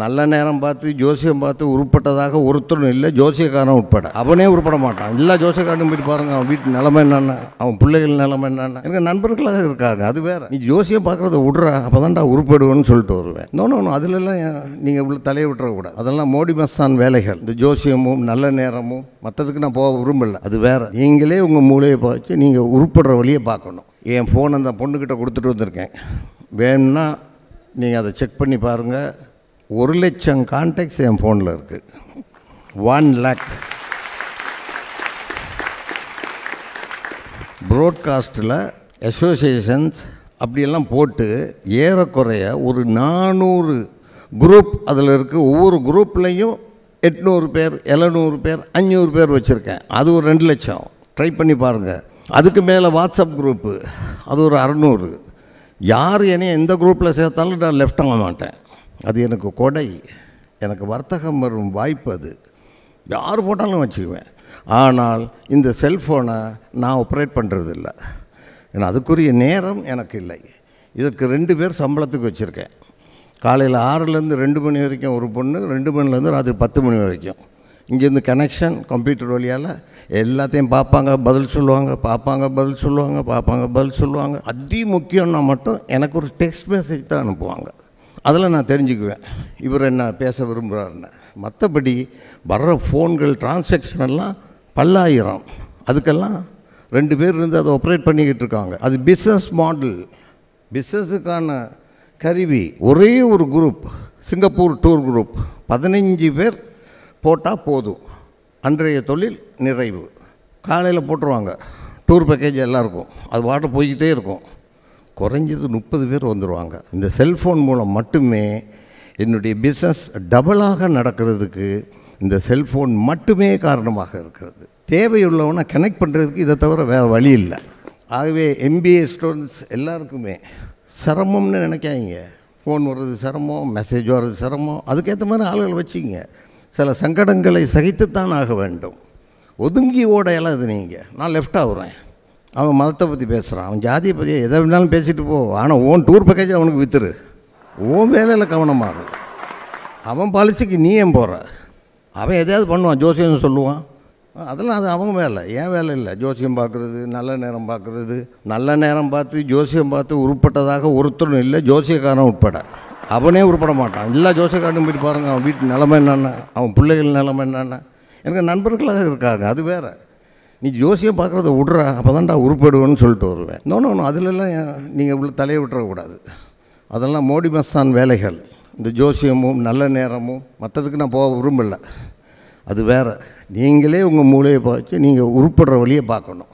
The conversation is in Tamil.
நல்ல நேரம் பார்த்து ஜோசியம் பார்த்து உருப்பட்டதாக ஒருத்தரும் இல்லை, ஜோசியக்காரன் உட்பட. அவனே உருப்பட மாட்டான். எல்லா ஜோசியக்காரனும் போயிட்டு பாருங்கள், அவன் வீட்டு நிலைமை என்னென்ன, அவன் பிள்ளைகள் நிலைமை என்னென்ன. எனக்கு நண்பர்களாக இருக்காங்க, அது வேறு. நீ ஜோசியம் பார்க்குறத விட்றா, அப்போ தான்டா உருப்படுவேன்னு சொல்லிட்டு வருவேன். நோ அதிலெல்லாம் நீங்கள் உள்ள தலையை விட்டுறக்கூடாது. அதெல்லாம் மோடி மஸ்தான் வேலைகள். இந்த ஜோசியமும் நல்ல நேரமும் மற்றதுக்கு நான் போக விரும்பலை, அது வேறு. நீங்களே உங்கள் மூளையை பார்த்து நீங்கள் உருப்படுற வழியை பார்க்கணும். என் ஃபோன் அந்த பொண்ணுக்கிட்ட கொடுத்துட்டு வந்திருக்கேன், வேணும்னா நீங்கள் அதை செக் பண்ணி பாருங்கள். 1,00,000 கான்டாக்ட்ஸ் என் ஃபோனில் இருக்குது. 1,00,000 ப்ராட்காஸ்ட்டில் அசோசியேஷன்ஸ் அப்படியெல்லாம் போட்டு ஏறக்குறைய ஒரு 400 குரூப் அதில் இருக்குது. ஒவ்வொரு குரூப்லேயும் 800 பேர், 700 பேர், 500 பேர் வச்சுருக்கேன். அது ஒரு 2,00,000. ட்ரை பண்ணி பாருங்கள். அதுக்கு மேலே வாட்ஸ்அப் குரூப்பு, அது ஒரு 600. யார் என்னைய எந்த குரூப்பில் சேர்த்தாலும் நான் லெஃப்ட் ஆக மாட்டேன். அது எனக்கு கொடை, எனக்கு வர்த்தகம் வரும் வாய்ப்பு. அது யார் போட்டாலும் வச்சுக்குவேன். ஆனால் இந்த செல்ஃபோனை நான் ஆப்ரேட் பண்ணுறதில்ல, ஏன்னா அதுக்குரிய நேரம் எனக்கு இல்லை. இதுக்கு 2 பேர் சம்பளத்துக்கு வச்சுருக்கேன். காலையில் 6லேருந்து 2 மணி வரைக்கும் ஒரு பொண்ணு, 2 மணிலேருந்து ராத்திரி 10 மணி வரைக்கும். இங்கேருந்து கனெக்ஷன் கம்ப்யூட்டர் வழியால் எல்லாத்தையும் பார்ப்பாங்க, பதில் சொல்லுவாங்க, பார்ப்பாங்க, பதில் சொல்லுவாங்க, பார்ப்பாங்க, பதில் சொல்லுவாங்க. அதி முக்கியம்னா மட்டும் எனக்கு ஒரு டெக்ஸ்ட் மெசேஜ் தான் அனுப்புவாங்க. அதில் நான் தெரிஞ்சுக்குவேன் இவர் என்ன பேச விரும்புகிறாருன்னு. மற்றபடி வர்ற ஃபோன்கள் டிரான்சாக்ஷன் எல்லாம் பல்லாயிரம். அதுக்கெல்லாம் 2 பேர் இருந்து அதை ஆப்ரேட் பண்ணிக்கிட்டு இருக்காங்க. அது பிஸ்னஸ் மாடல், பிஸ்னஸுக்கான கருவி. ஒரே ஒரு குரூப், சிங்கப்பூர் டூர் குரூப், 15 பேர் போட்டால் போதும், அன்றைய தொழில் நிறைவு. காலையில் போட்டுருவாங்க டூர் பேக்கேஜ் எல்லாருக்கும், அது பாட்டு போய்கிட்டே இருக்கும். குறைஞ்சது 30 பேர் வந்துடுவாங்க. இந்த செல்ஃபோன் மூலம் மட்டுமே என்னுடைய பிஸ்னஸ் டபுளாக நடக்கிறதுக்கு இந்த செல்ஃபோன் மட்டுமே காரணமாக இருக்கிறது. தேவையுள்ளவனை கனெக்ட் பண்ணுறதுக்கு இதை தவிர வேறு வழி இல்லை. ஆகவே MBA ஸ்டூடெண்ட்ஸ் எல்லாருக்குமே சிரமம்னு நினைக்காதீங்க. ஃபோன் வர்றது சிரமம், மெசேஜ் வர்றது சிரமம், அதுக்கேற்ற மாதிரி ஆளுகள் வச்சிங்க. சில சங்கடங்களை சகித்துத்தான் ஆக வேண்டும். ஒதுங்கி ஓட இயலாது. நீங்கள் நான் லெஃப்ட் ஆகுறேன், அவன் மதத்தை பற்றி பேசுகிறான், அவன் ஜாதியை பற்றி எதை வேணாலும் பேசிட்டு போ, ஆனால் ஓன் டூர் பேக்கேஜ் அவனுக்கு விற்றுரு. ஓன் வேலையில் கவனமாகும். அவன் பாலிசிக்கு நீ ஏன் போகிற? அவன் எதையாவது பண்ணுவான், ஜோசியம் சொல்லுவான், அதெல்லாம் அது அவங்க வேலை, ஏன் வேலை இல்லை. ஜோசியம் பார்க்குறது, நல்ல நேரம் பார்க்குறது. நல்ல நேரம் பார்த்து ஜோசியம் பார்த்து உருப்பட்டதாக ஒருத்தரும் இல்லை, ஜோசியக்காரன் உட்பட. அவனே உருப்பட மாட்டான். எல்லா ஜோசியக்காரனும் போயிட்டு பாருங்கள், அவன் வீட்டு நிலைமை என்னென்ன, அவன் பிள்ளைகள் நிலைமை என்னென்ன. எனக்கு நண்பர்களாக இருக்காங்க, அது வேறு. நீ ஜோசியம் பார்க்குறத விட்றா, அப்போ தான்டா உருப்படுவேன்னு சொல்லிட்டு வருவேன். நோ அதிலெல்லாம் நீங்கள் உள்ள தலையை விட்டுறக்கூடாது. அதெல்லாம் மோடி மஸ்தான் வேலைகள். இந்த ஜோசியமும் நல்ல நேரமும் மற்றதுக்கு நான் போக விரும்பலை, அது வேறு. நீங்களே உங்கள் மூளையை பார்த்து நீங்கள் உருப்படுற வழியை பார்க்கணும்.